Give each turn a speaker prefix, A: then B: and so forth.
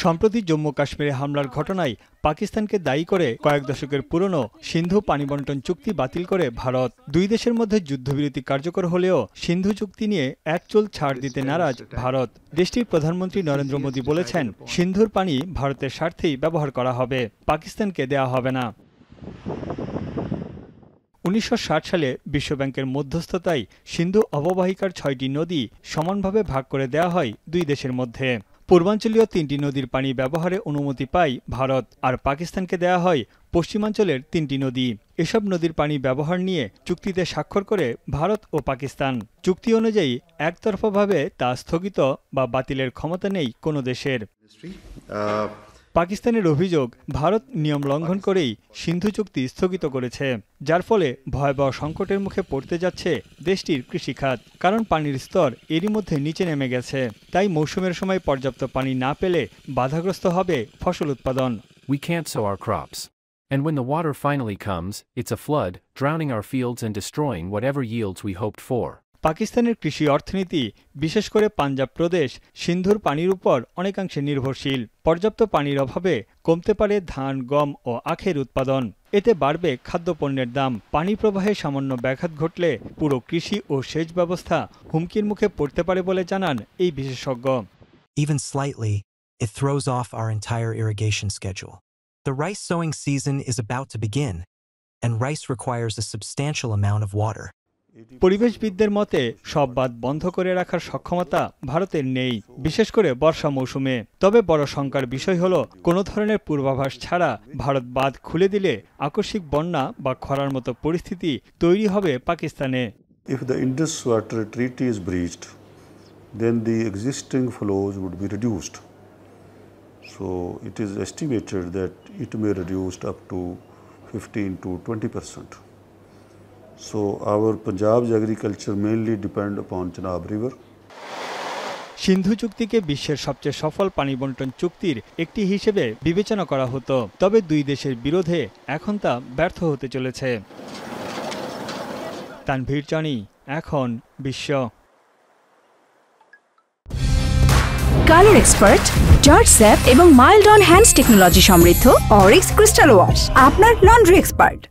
A: সম্প্রতি জম্মু কাশ্মীরে হামলার ঘটনায় পাকিস্তানকে দায়ী করে কয়েক দশকের পুরনো সিন্ধু পানি বণ্টন চুক্তি বাতিল করে ভারত। দুই দেশের মধ্যে যুদ্ধবিরতি কার্যকর হলেও সিন্ধু চুক্তি নিয়ে এক চুল ছাড় দিতে নারাজ ভারত। দেশটির প্রধানমন্ত্রী নরেন্দ্র মোদী বলেছেন, সিন্ধুর পানি ভারতের স্বার্থেই ব্যবহার করা হবে, পাকিস্তানকে দেওয়া হবে না। 1960 সালে বিশ্বব্যাংকের মধ্যস্থতায় সিন্ধু অববাহিকার 6টি নদী সমানভাবে ভাগ করে দেওয়া হয় দুই দেশের মধ্যে। পূর্বাঞ্চলীয় 3টি নদীর পানি ব্যবহারে অনুমতি পায় ভারত, আর পাকিস্তানকে দেওয়া হয় পশ্চিমাঞ্চলের 3টি নদী। এসব নদীর পানি ব্যবহার নিয়ে চুক্তিতে স্বাক্ষর করে ভারত ও পাকিস্তান। চুক্তি অনুযায়ী একতরফাভাবে তা স্থগিত বা বাতিলের ক্ষমতা নেই কোনো দেশের। পাকিস্তানের অভিযোগ, ভারত নিয়ম লঙ্ঘন করেই সিন্ধু চুক্তি স্থগিত করেছে, যার ফলে ভয়াবহ সংকটের মুখে পড়তে যাচ্ছে দেশটির কৃষিখাত। কারণ পানির স্তর এরই মধ্যে নিচে নেমে গেছে, তাই মৌসুমের সময় পর্যাপ্ত পানি না পেলে বাধাগ্রস্ত হবে ফসল উৎপাদন।
B: We can't sow our crops. And when the water finally comes, it's a flood, drowning our fields and destroying whatever yields we hoped for.
A: পাকিস্তানের কৃষি অর্থনীতি, বিশেষ করে পাঞ্জাব প্রদেশ, সিন্ধুর পানির উপর অনেকাংশে নির্ভরশীল। পর্যাপ্ত পানির অভাবে কমতে পারে ধান, গম ও আখের উৎপাদন। এতে বাড়বে খাদ্যপণ্যের দাম। পানি প্রবাহে সামান্য ব্যাঘাত ঘটলে পুরো কৃষি ও সেচ ব্যবস্থা হুমকির মুখে পড়তে পারে বলে জানান এই বিশেষজ্ঞ।
C: Even slightly, it throws off our entire irrigation schedule. The rice sowing season is about to begin, and rice requires a substantial amount of water.
A: পরিবেশবিদদের মতে সব বাঁধ বন্ধ করে রাখার সক্ষমতা ভারতের নেই, বিশেষ করে বর্ষা মৌসুমে। তবে বড় শঙ্কার বিষয় হলো, কোনো ধরনের পূর্বাভাস ছাড়া ভারত বাঁধ খুলে দিলে আকস্মিক বন্যা বা খরার মতো পরিস্থিতি তৈরি হবে পাকিস্তানে।
D: If the Indus Water Treaty is breached, then the existing flows would be reduced. So it is estimated that it may reduce up to 15 to 20%. So our Punjab's agriculture mainly depend upon Chenab River.
A: সিন্ধু চুক্তিকে বিশ্বের সবচেয়ে সফল পানি বণ্টন চুক্তির একটি হিসেবে বিবেচনা করা হতো, তবে দুই দেশের বিরোধে এখন তা ব্যর্থ হতে চলেছে। তানভীর জানি, এখন বিশ্ব।
E: কালার এক্সপার্ট, জর্জ স্যাপ এবং মাইল্ড অন হ্যান্ডস টেকনোলজি সমৃদ্ধ অরিক্স ক্রিস্টাল ওয়াশ আপনার লন্ড্রি এক্সপার্ট।